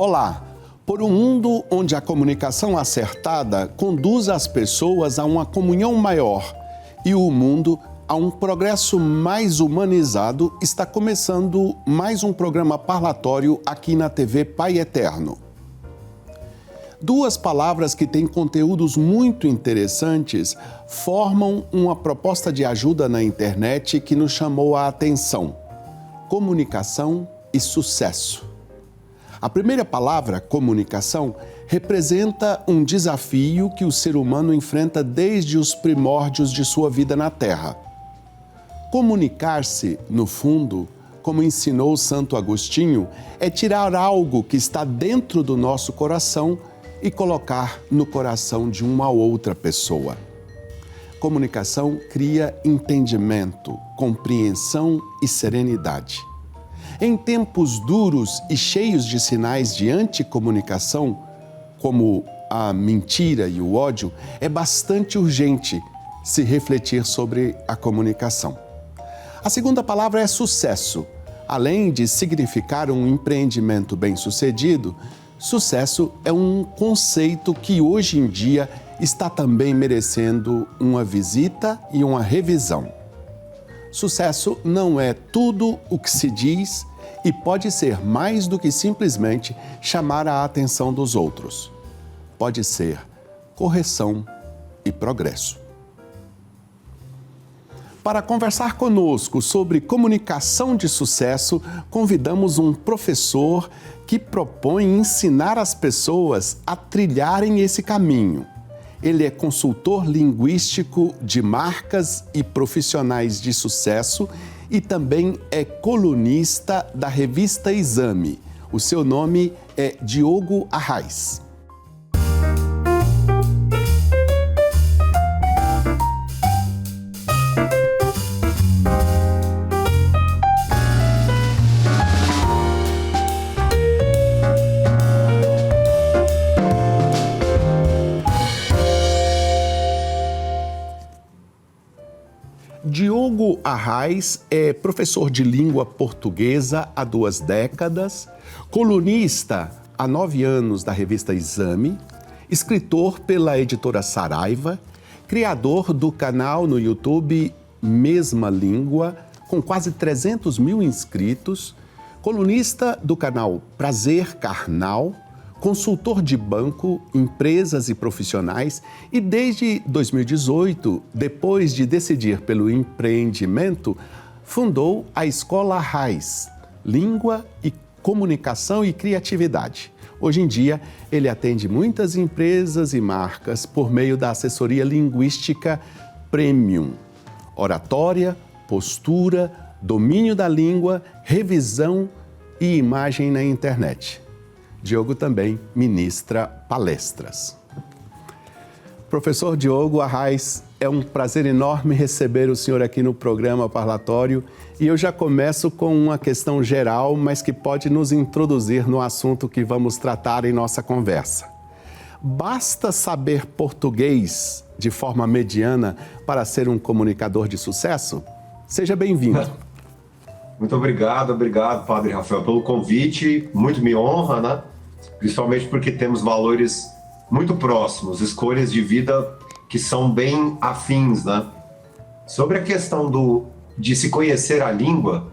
Olá! Por um mundo onde a comunicação acertada conduz as pessoas a uma comunhão maior e o mundo a um progresso mais humanizado, está começando mais um programa parlatório aqui na TV Pai Eterno. Duas palavras que têm conteúdos muito interessantes formam uma proposta de ajuda na internet que nos chamou a atenção: comunicação e sucesso. A primeira palavra, comunicação, representa um desafio que o ser humano enfrenta desde os primórdios de sua vida na Terra. Comunicar-se, no fundo, como ensinou Santo Agostinho, é tirar algo que está dentro do nosso coração e colocar no coração de uma outra pessoa. Comunicação cria entendimento, compreensão e serenidade. Em tempos duros e cheios de sinais de anticomunicação, como a mentira e o ódio, é bastante urgente se refletir sobre a comunicação. A segunda palavra é sucesso. Além de significar um empreendimento bem-sucedido, sucesso é um conceito que hoje em dia está também merecendo uma visita e uma revisão. Sucesso não é tudo o que se diz e pode ser mais do que simplesmente chamar a atenção dos outros. Pode ser correção e progresso. Para conversar conosco sobre comunicação de sucesso, convidamos um professor que propõe ensinar as pessoas a trilharem esse caminho. Ele é consultor linguístico de marcas e profissionais de sucesso e também é colunista da revista Exame. O seu nome é Diogo Arraes. Diogo Arraes é professor de língua portuguesa há 2 décadas, colunista há 9 anos da revista Exame, escritor pela editora Saraiva, criador do canal no YouTube Mesma Língua, com quase 300 mil inscritos, colunista do canal Prazer Carnal, consultor de banco, empresas e profissionais e desde 2018, depois de decidir pelo empreendimento, fundou a Escola Arraes, Língua e Comunicação e Criatividade. Hoje em dia, ele atende muitas empresas e marcas por meio da assessoria linguística Premium, oratória, postura, domínio da língua, revisão e imagem na internet. Diogo também ministra palestras. Professor Diogo Arraes, é um prazer enorme receber o senhor aqui no programa parlatório e eu já começo com uma questão geral, mas que pode nos introduzir no assunto que vamos tratar em nossa conversa. Basta saber português de forma mediana para ser um comunicador de sucesso? Seja bem-vindo. Muito obrigado, Padre Rafael, pelo convite, muito me honra, né? Principalmente porque temos valores muito próximos, escolhas de vida que são bem afins, né? Sobre a questão de se conhecer a língua,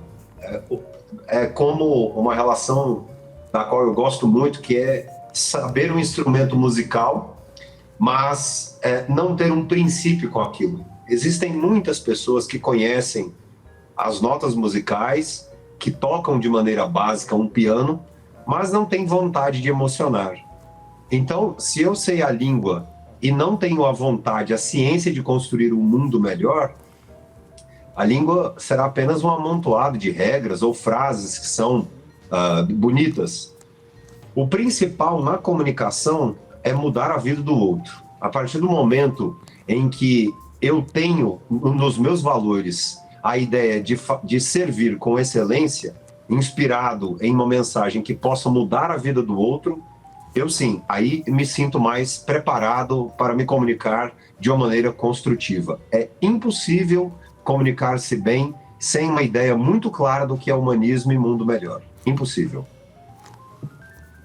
é como uma relação da qual eu gosto muito, que é saber um instrumento musical, mas não ter um princípio com aquilo. Existem muitas pessoas que conhecem as notas musicais, que tocam de maneira básica um piano, mas não têm vontade de emocionar. Então, se eu sei a língua e não tenho a vontade, a ciência de construir um mundo melhor, a língua será apenas um amontoado de regras ou frases que são bonitas. O principal na comunicação é mudar a vida do outro. A partir do momento em que eu tenho nos meus valores a ideia de servir com excelência, inspirado em uma mensagem que possa mudar a vida do outro, eu sim, aí me sinto mais preparado para me comunicar de uma maneira construtiva. É impossível comunicar-se bem sem uma ideia muito clara do que é humanismo e mundo melhor. Impossível.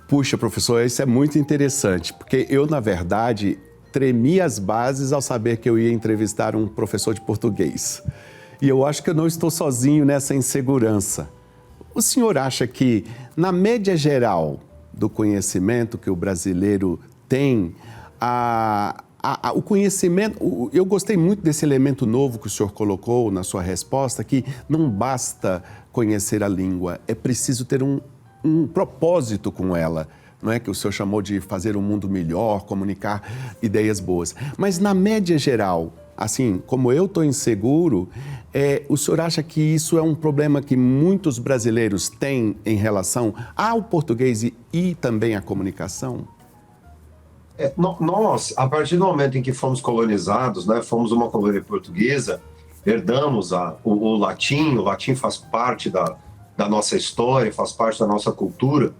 Puxa, professor, isso é muito interessante, porque eu, na verdade, tremi as bases ao saber que eu ia entrevistar um professor de português. E eu acho que eu não estou sozinho nessa insegurança. O senhor acha que, na média geral do conhecimento que o brasileiro tem, o conhecimento... Eu gostei muito desse elemento novo que o senhor colocou na sua resposta, que não basta conhecer a língua, é preciso ter um propósito com ela, não é que o senhor chamou de fazer um mundo melhor, comunicar ideias boas. Mas na média geral, assim, como eu estou inseguro, o senhor acha que isso é um problema que muitos brasileiros têm em relação ao português e também à comunicação? Nós, a partir do momento em que fomos colonizados, né, fomos uma colônia portuguesa, herdamos o latim faz parte da nossa história, faz parte da nossa cultura.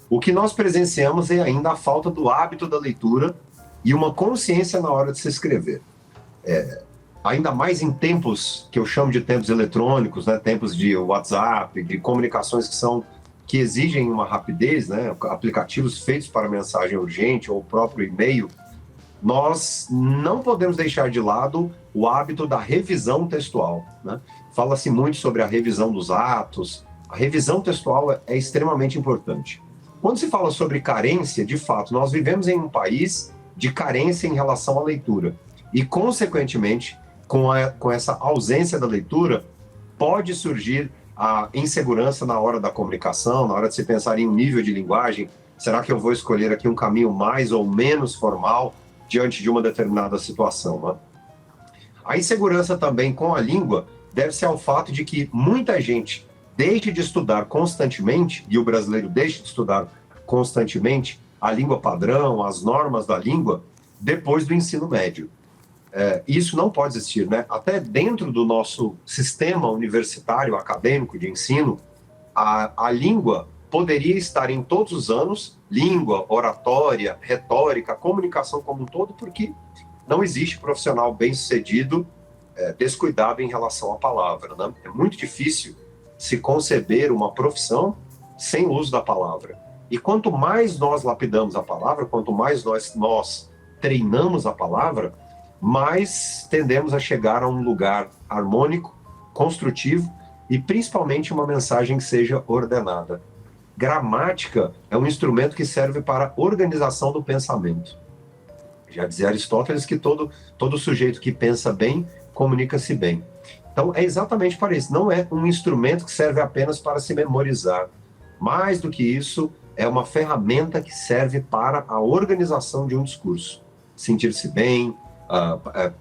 O que nós presenciamos é ainda a falta do hábito da leitura e uma consciência na hora de se escrever. Ainda mais em tempos que eu chamo de tempos eletrônicos, né, tempos de WhatsApp, de comunicações que exigem uma rapidez, né, aplicativos feitos para mensagem urgente ou o próprio e-mail, nós não podemos deixar de lado o hábito da revisão textual, né? Fala-se muito sobre a revisão dos atos. A revisão textual é extremamente importante. Quando se fala sobre carência, de fato, nós vivemos em um país de carência em relação à leitura. E, consequentemente, com essa ausência da leitura, pode surgir a insegurança na hora da comunicação, na hora de se pensar em um nível de linguagem. Será que eu vou escolher aqui um caminho mais ou menos formal diante de uma determinada situação, né? A insegurança também com a língua deve-se ao fato de que muita gente deixe de estudar constantemente, e o brasileiro deixe de estudar constantemente a língua padrão, as normas da língua, depois do ensino médio. Isso não pode existir, né? Até dentro do nosso sistema universitário, acadêmico de ensino, a língua poderia estar em todos os anos, língua, oratória, retórica, comunicação como um todo, porque não existe profissional bem-sucedido descuidado em relação à palavra, né? É muito difícil se conceber uma profissão sem o uso da palavra. E quanto mais nós lapidamos a palavra, quanto mais nós treinamos a palavra, mais tendemos a chegar a um lugar harmônico, construtivo e principalmente uma mensagem que seja ordenada. Gramática é um instrumento que serve para a organização do pensamento. Já dizia Aristóteles que todo sujeito que pensa bem, comunica-se bem. Então, é exatamente para isso. Não é um instrumento que serve apenas para se memorizar. Mais do que isso, é uma ferramenta que serve para a organização de um discurso. Sentir-se bem,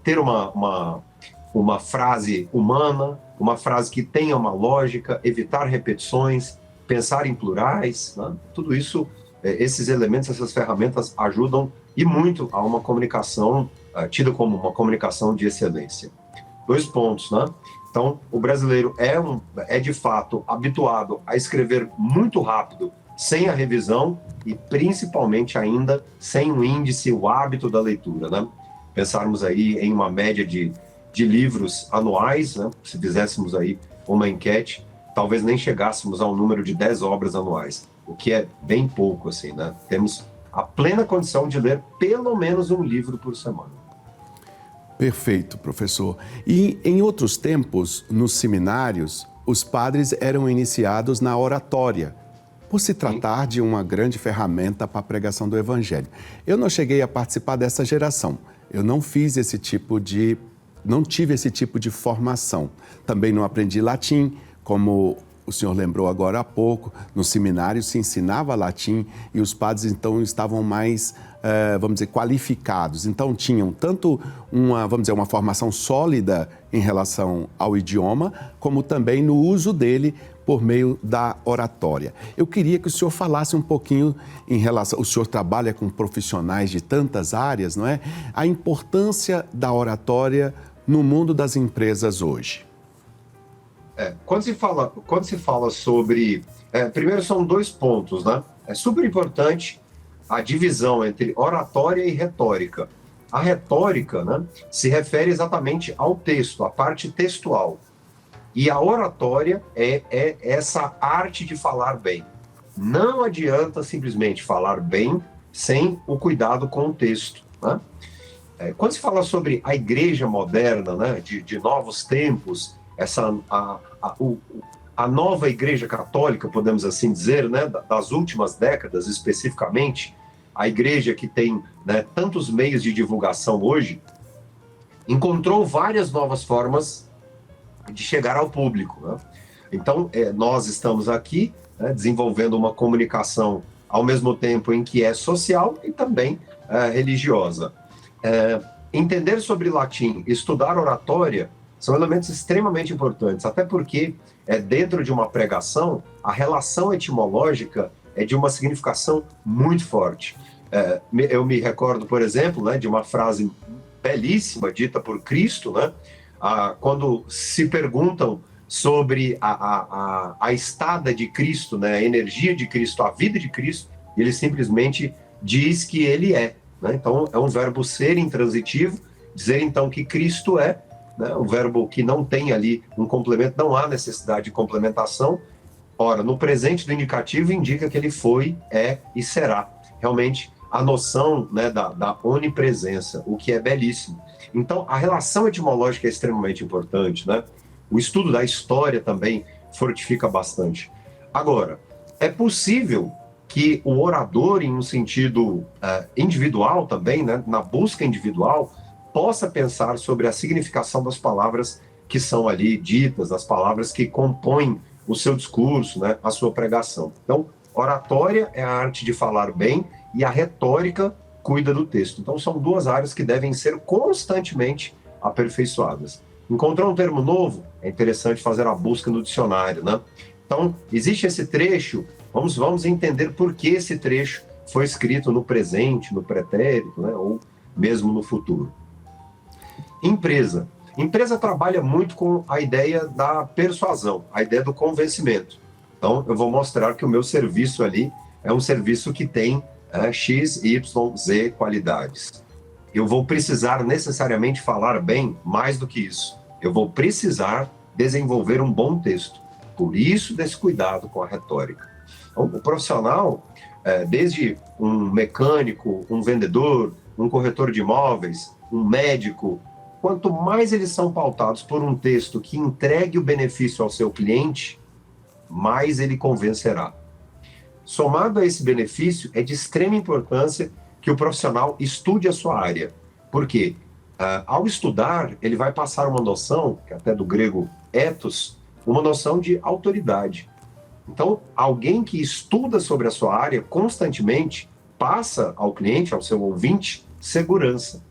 ter uma frase humana, uma frase que tenha uma lógica, evitar repetições, pensar em plurais, né? Tudo isso, esses elementos, essas ferramentas ajudam e muito a uma comunicação tida como uma comunicação de excelência. 2 pontos, né? Então, o brasileiro é de fato habituado a escrever muito rápido, sem a revisão e principalmente ainda sem o índice, o hábito da leitura, né? Pensarmos aí em uma média de livros anuais, né? Se fizéssemos aí uma enquete, talvez nem chegássemos ao número de 10 obras anuais, o que é bem pouco, assim, né? Temos a plena condição de ler pelo menos um livro por semana. Perfeito, professor. E em outros tempos, nos seminários, os padres eram iniciados na oratória, por se tratar de uma grande ferramenta para a pregação do Evangelho. Eu não cheguei a participar dessa geração. Eu não tive esse tipo de formação. Também não aprendi latim, como o senhor lembrou agora há pouco. No seminário se ensinava latim e os padres então estavam mais, vamos dizer, qualificados. Então tinham tanto uma formação sólida em relação ao idioma, como também no uso dele por meio da oratória. Eu queria que o senhor falasse um pouquinho em relação... O senhor trabalha com profissionais de tantas áreas, não é? A importância da oratória no mundo das empresas hoje. Quando se fala sobre... primeiro são 2 pontos, né? É super importante a divisão entre oratória e retórica. A retórica, né, se refere exatamente ao texto, à parte textual. E a oratória é essa arte de falar bem. não adianta simplesmente falar bem sem o cuidado com o texto, né? Quando se fala sobre a igreja moderna, né, de novos tempos, a nova igreja católica, podemos assim dizer, né, das últimas décadas especificamente, a igreja que tem, né, tantos meios de divulgação hoje, encontrou várias novas formas de chegar ao público, né? Então, nós estamos aqui, né, desenvolvendo uma comunicação ao mesmo tempo em que é social e também religiosa. Entender sobre latim, estudar oratória, são elementos extremamente importantes, até porque dentro de uma pregação, a relação etimológica é de uma significação muito forte. Eu me recordo, por exemplo, né, de uma frase belíssima dita por Cristo, né, quando se perguntam sobre a estada de Cristo, né, a energia de Cristo, a vida de Cristo, ele simplesmente diz que ele é, né? Então, é um verbo ser intransitivo, dizer então que Cristo é, né, um verbo que não tem ali um complemento, não há necessidade de complementação. Ora, no presente do indicativo indica que ele foi, é e será. Realmente, a noção, né, da onipresença, o que é belíssimo. Então, a relação etimológica é extremamente importante, né? O estudo da história também fortifica bastante. Agora, é possível que o orador, em um sentido individual também, né, na busca individual, possa pensar sobre a significação das palavras que são ali ditas, as palavras que compõem o seu discurso, né, a sua pregação. Então, oratória é a arte de falar bem e a retórica cuida do texto. Então, são duas áreas que devem ser constantemente aperfeiçoadas. Encontrou um termo novo? É interessante fazer a busca no dicionário, né? Então, existe esse trecho, vamos entender por que esse trecho foi escrito no presente, no pretérito, né, ou mesmo no futuro. Empresa. Empresa trabalha muito com a ideia da persuasão, a ideia do convencimento. Então, eu vou mostrar que o meu serviço ali é um serviço que tem X, Y, Z qualidades. Eu vou precisar necessariamente falar bem mais do que isso. Eu vou precisar desenvolver um bom texto. Por isso, desse cuidado com a retórica. Então, o profissional, desde um mecânico, um vendedor, um corretor de imóveis, um médico, quanto mais eles são pautados por um texto que entregue o benefício ao seu cliente, mais ele convencerá. Somado a esse benefício, é de extrema importância que o profissional estude a sua área. Por quê? Ao estudar, ele vai passar uma noção, que até do grego ethos, uma noção de autoridade. Então, alguém que estuda sobre a sua área constantemente passa ao cliente, ao seu ouvinte, segurança.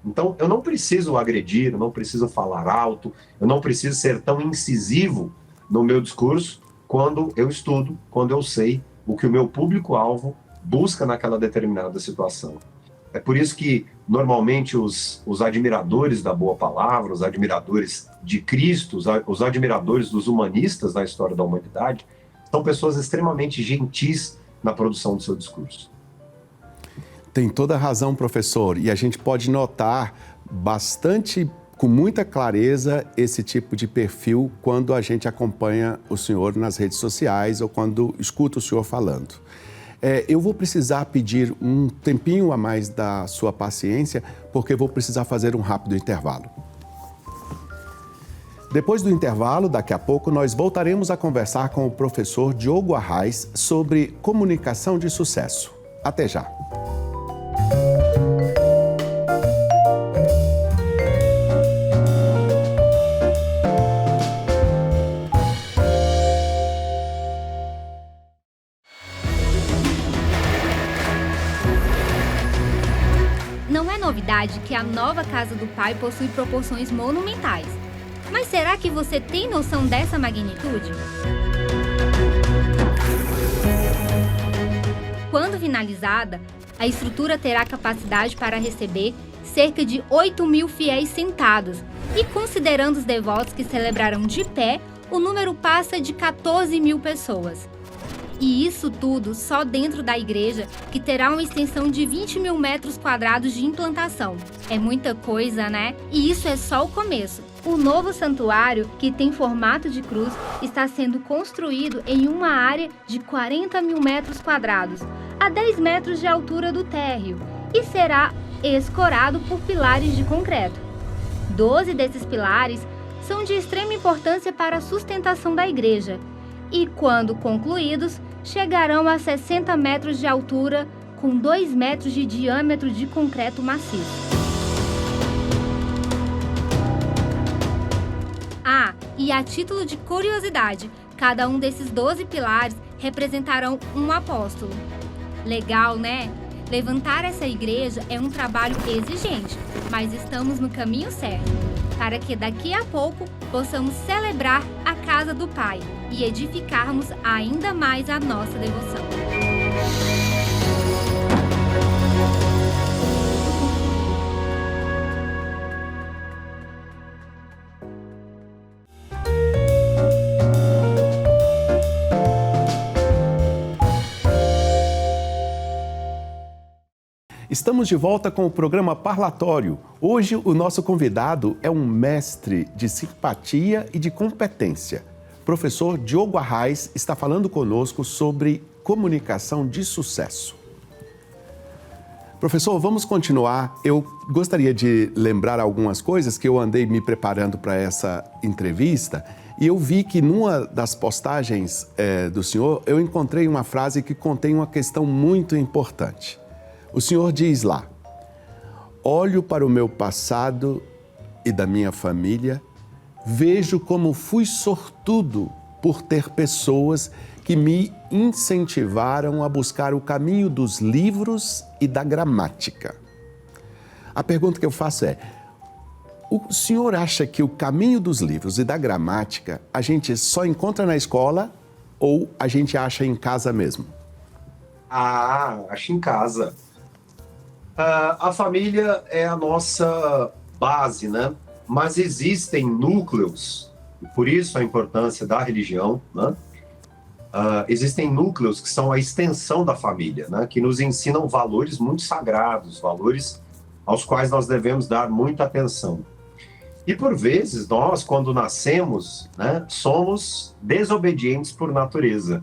Então, eu não preciso agredir, eu não preciso falar alto, eu não preciso ser tão incisivo no meu discurso quando eu estudo, quando eu sei o que o meu público-alvo busca naquela determinada situação. É por isso que, normalmente, os admiradores da boa palavra, os admiradores de Cristo, os admiradores dos humanistas na história da humanidade, são pessoas extremamente gentis na produção do seu discurso. Tem toda a razão, professor, e a gente pode notar bastante, com muita clareza, esse tipo de perfil quando a gente acompanha o senhor nas redes sociais ou quando escuta o senhor falando. Eu vou precisar pedir um tempinho a mais da sua paciência, porque vou precisar fazer um rápido intervalo. Depois do intervalo, daqui a pouco, nós voltaremos a conversar com o professor Diogo Arraes sobre comunicação de sucesso. Até já! Não é novidade que a nova casa do Pai possui proporções monumentais. Mas será que você tem noção dessa magnitude? Quando finalizada, a estrutura terá capacidade para receber cerca de 8.000 fiéis sentados e, considerando os devotos que celebrarão de pé, o número passa de 14.000 pessoas. E isso tudo só dentro da igreja, que terá uma extensão de 20 mil metros quadrados de implantação. É muita coisa, né? E isso é só o começo. O novo santuário, que tem formato de cruz, está sendo construído em uma área de 40 mil metros quadrados, a 10 metros de altura do térreo, e será escorado por pilares de concreto. 12 desses pilares são de extrema importância para a sustentação da igreja e, quando concluídos, chegarão a 60 metros de altura com 2 metros de diâmetro de concreto maciço. Ah, e a título de curiosidade, cada um desses 12 pilares representarão um apóstolo. Legal, né? Levantar essa igreja é um trabalho exigente, mas estamos no caminho certo, para que daqui a pouco possamos celebrar a casa do Pai e edificarmos ainda mais a nossa devoção. Estamos de volta com o programa Parlatório. Hoje o nosso convidado é um mestre de simpatia e de competência. Professor Diogo Arraes está falando conosco sobre comunicação de sucesso. Professor, vamos continuar. Eu gostaria de lembrar algumas coisas que eu andei me preparando para essa entrevista e eu vi que numa das postagens do senhor eu encontrei uma frase que contém uma questão muito importante. O senhor diz lá: olho para o meu passado e da minha família, vejo como fui sortudo por ter pessoas que me incentivaram a buscar o caminho dos livros e da gramática. A pergunta que eu faço é: o senhor acha que o caminho dos livros e da gramática a gente só encontra na escola ou a gente acha em casa mesmo? Acho em casa. A família é a nossa base, né? Mas existem núcleos, e por isso a importância da religião, né? Existem núcleos que são a extensão da família, né? Que nos ensinam valores muito sagrados, valores aos quais nós devemos dar muita atenção. E por vezes nós, quando nascemos, né, somos desobedientes por natureza,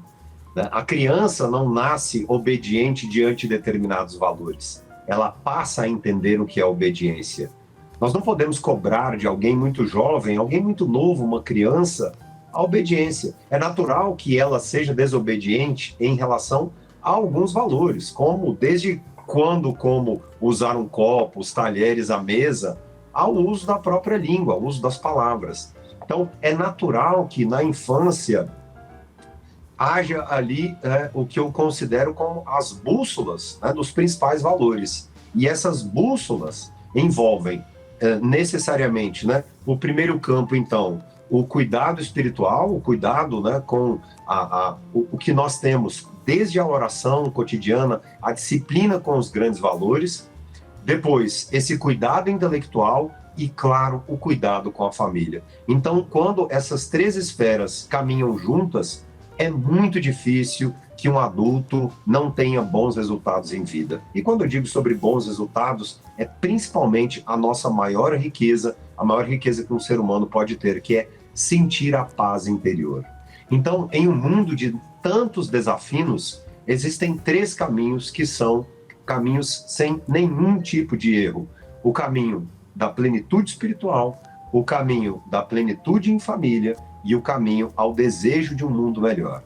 né? A criança não nasce obediente diante de determinados valores. Ela passa a entender o que é obediência. Nós não podemos cobrar de alguém muito jovem, alguém muito novo, uma criança, a obediência. É natural que ela seja desobediente em relação a alguns valores, como desde quando, como usar um copo, os talheres, a mesa, ao uso da própria língua, ao uso das palavras. Então, é natural que na infância haja ali o que eu considero como as bússolas, né, dos principais valores. E essas bússolas envolvem necessariamente, né, o primeiro campo, então, o cuidado espiritual, o cuidado, né, com o que nós temos desde a oração cotidiana, a disciplina com os grandes valores, depois esse cuidado intelectual e, claro, o cuidado com a família. Então, quando essas três esferas caminham juntas, é muito difícil que um adulto não tenha bons resultados em vida. E quando eu digo sobre bons resultados, é principalmente a nossa maior riqueza, a maior riqueza que um ser humano pode ter, que é sentir a paz interior. Então, em um mundo de tantos desafios, existem três caminhos que são caminhos sem nenhum tipo de erro. O caminho da plenitude espiritual, o caminho da plenitude em família e o caminho ao desejo de um mundo melhor.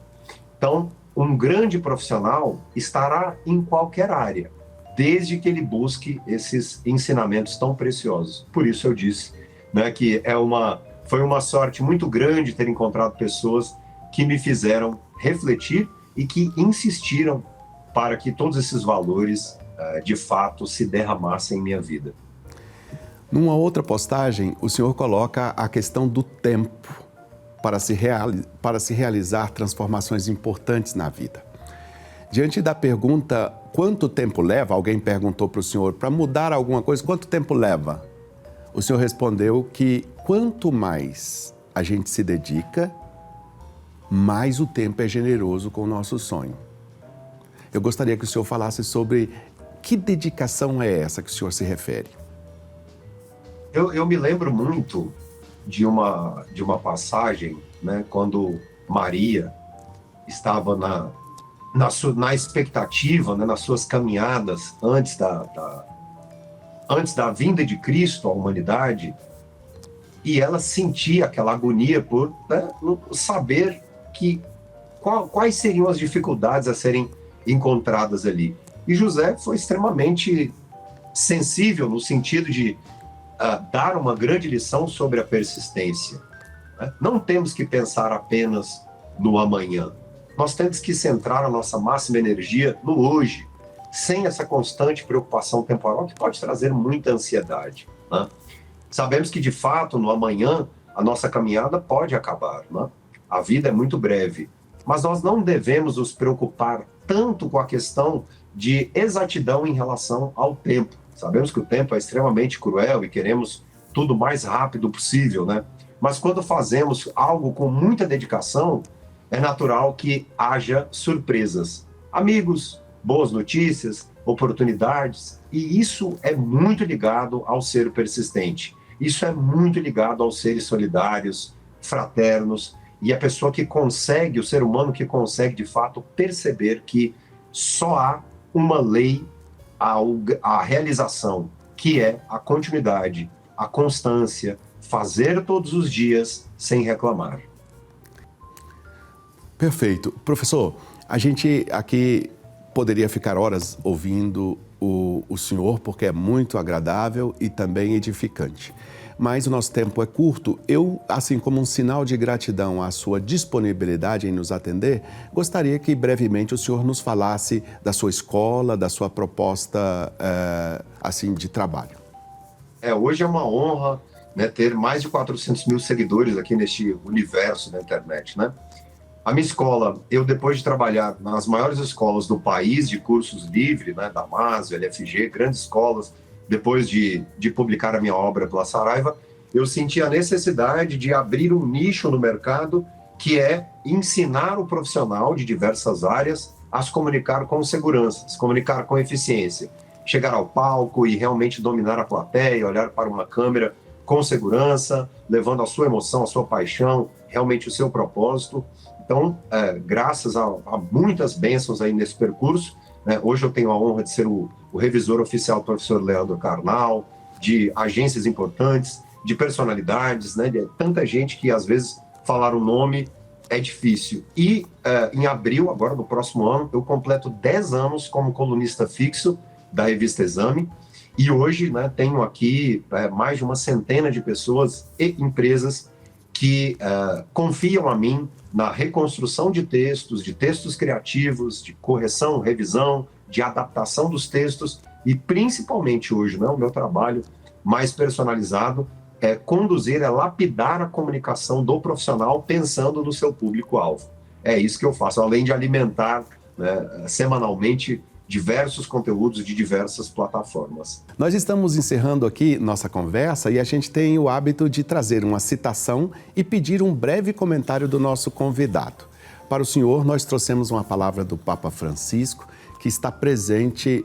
Então, um grande profissional estará em qualquer área, desde que ele busque esses ensinamentos tão preciosos. Por isso eu disse, né, que foi uma sorte muito grande ter encontrado pessoas que me fizeram refletir e que insistiram para que todos esses valores, de fato, se derramassem em minha vida. Numa outra postagem, o senhor coloca a questão do tempo para se realizar transformações importantes na vida. Diante da pergunta, quanto tempo leva? Alguém perguntou para o senhor, para mudar alguma coisa, quanto tempo leva? O senhor respondeu que quanto mais a gente se dedica, mais o tempo é generoso com o nosso sonho. Eu gostaria que o senhor falasse sobre que dedicação é essa que o senhor se refere. Eu me lembro muito de uma passagem, né, quando Maria estava na expectativa, né, nas suas caminhadas antes da vinda de Cristo à humanidade, e ela sentia aquela agonia por, né, saber quais seriam as dificuldades a serem encontradas ali. E José foi extremamente sensível no sentido de dar uma grande lição sobre a persistência. Né? Não temos que pensar apenas no amanhã. Nós temos que centrar a nossa máxima energia no hoje, sem essa constante preocupação temporal que pode trazer muita ansiedade. Né? Sabemos que, de fato, no amanhã, a nossa caminhada pode acabar. Né? A vida é muito breve, mas nós não devemos nos preocupar tanto com a questão de exatidão em relação ao tempo. Sabemos que o tempo é extremamente cruel e queremos tudo o mais rápido possível, né? Mas quando fazemos algo com muita dedicação, é natural que haja surpresas. Amigos, boas notícias, oportunidades, e isso é muito ligado ao ser persistente. Isso é muito ligado aos seres solidários, fraternos, e a pessoa que consegue, o ser humano que consegue de fato perceber que só há uma lei a realização, que é a continuidade, a constância, fazer todos os dias sem reclamar. Perfeito. Professor, a gente aqui poderia ficar horas ouvindo o senhor, porque é muito agradável e também edificante. Mas o nosso tempo é curto. Eu, assim como um sinal de gratidão à sua disponibilidade em nos atender, gostaria que brevemente o senhor nos falasse da sua escola, da sua proposta assim, de trabalho. Hoje é uma honra, né, ter mais de 400 mil seguidores aqui neste universo da internet, né? A minha escola, eu depois de trabalhar nas maiores escolas do país de cursos livres, né, Damásio, LFG, grandes escolas, depois de publicar a minha obra pela Saraiva, eu senti a necessidade de abrir um nicho no mercado que é ensinar o profissional de diversas áreas a se comunicar com segurança, se comunicar com eficiência, chegar ao palco e realmente dominar a plateia, olhar para uma câmera com segurança, levando a sua emoção, a sua paixão, realmente o seu propósito. Então, graças a muitas bênçãos aí nesse percurso, né, hoje eu tenho a honra de ser o revisor oficial do professor Leandro Carnal, de agências importantes, de personalidades, né, de tanta gente que às vezes falar o nome é difícil. E em abril, agora no próximo ano, eu completo 10 anos como colunista fixo da revista Exame, e hoje, né, tenho aqui mais de uma centena de pessoas e empresas que confiam a mim na reconstrução de textos criativos, de correção, revisão, de adaptação dos textos e principalmente hoje, né, o meu trabalho mais personalizado é conduzir, é lapidar a comunicação do profissional pensando no seu público-alvo. É isso que eu faço, além de alimentar, né, semanalmente diversos conteúdos de diversas plataformas. Nós estamos encerrando aqui nossa conversa e a gente tem o hábito de trazer uma citação e pedir um breve comentário do nosso convidado. Para o senhor, nós trouxemos uma palavra do Papa Francisco que está presente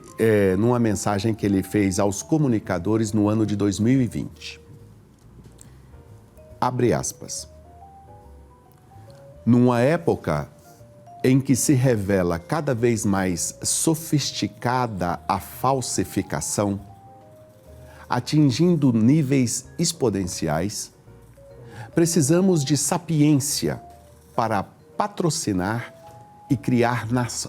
numa mensagem que ele fez aos comunicadores no ano de 2020. Abre aspas. Numa época em que se revela cada vez mais sofisticada a falsificação, atingindo níveis exponenciais, precisamos de sapiência para patrocinar e criar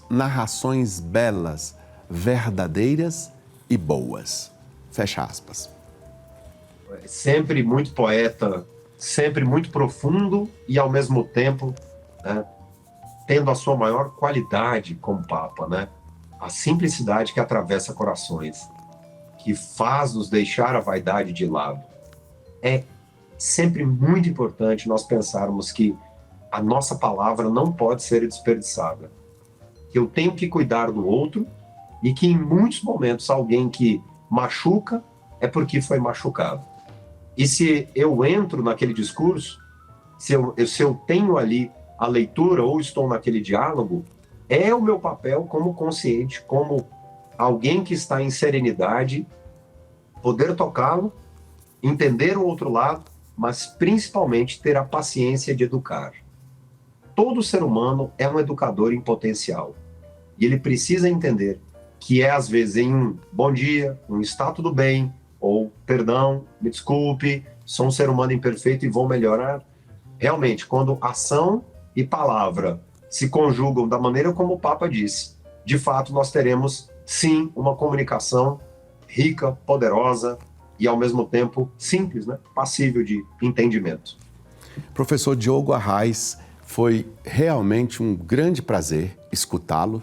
narrações belas, verdadeiras e boas. Fecha aspas. Sempre muito poeta, sempre muito profundo e, ao mesmo tempo, né, tendo a sua maior qualidade como Papa, né? A simplicidade que atravessa corações, que faz nos deixar a vaidade de lado. É sempre muito importante nós pensarmos que a nossa palavra não pode ser desperdiçada. Que eu tenho que cuidar do outro e que em muitos momentos alguém que machuca é porque foi machucado. E se eu entro naquele discurso, se eu tenho ali a leitura ou estou naquele diálogo, é o meu papel como consciente, como alguém que está em serenidade, poder tocá-lo, entender o outro lado, mas principalmente ter a paciência de educar. Todo ser humano é um educador em potencial. E ele precisa entender que é, às vezes, em um bom dia, um está tudo bem, ou perdão, me desculpe, sou um ser humano imperfeito e vou melhorar. Realmente, quando ação e palavra se conjugam da maneira como o Papa disse, de fato nós teremos, sim, uma comunicação rica, poderosa e, ao mesmo tempo, simples, né? Passível de entendimento. Professor Diogo Arraes, foi realmente um grande prazer escutá-lo.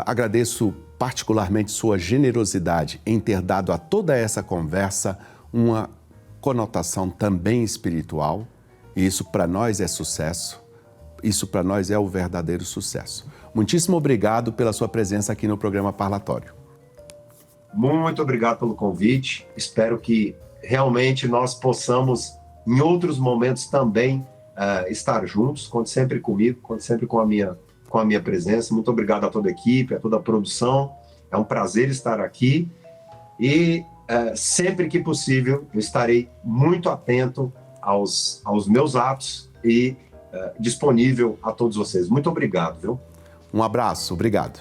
Agradeço particularmente sua generosidade em ter dado a toda essa conversa uma conotação também espiritual. E isso para nós é sucesso. Isso para nós é o verdadeiro sucesso. Muitíssimo obrigado pela sua presença aqui no programa Parlatório. Muito obrigado pelo convite. Espero que realmente nós possamos, em outros momentos também, estar juntos. Conte sempre comigo, conte sempre com a minha presença. Muito obrigado a toda a equipe, a toda a produção. É um prazer estar aqui e sempre que possível eu estarei muito atento aos meus atos e disponível a todos vocês. Muito obrigado, viu? Um abraço, obrigado.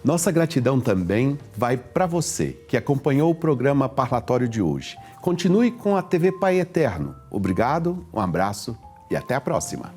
Nossa gratidão também vai para você que acompanhou o programa Parlatório de hoje. Continue com a TV Pai Eterno. Obrigado, um abraço e até a próxima.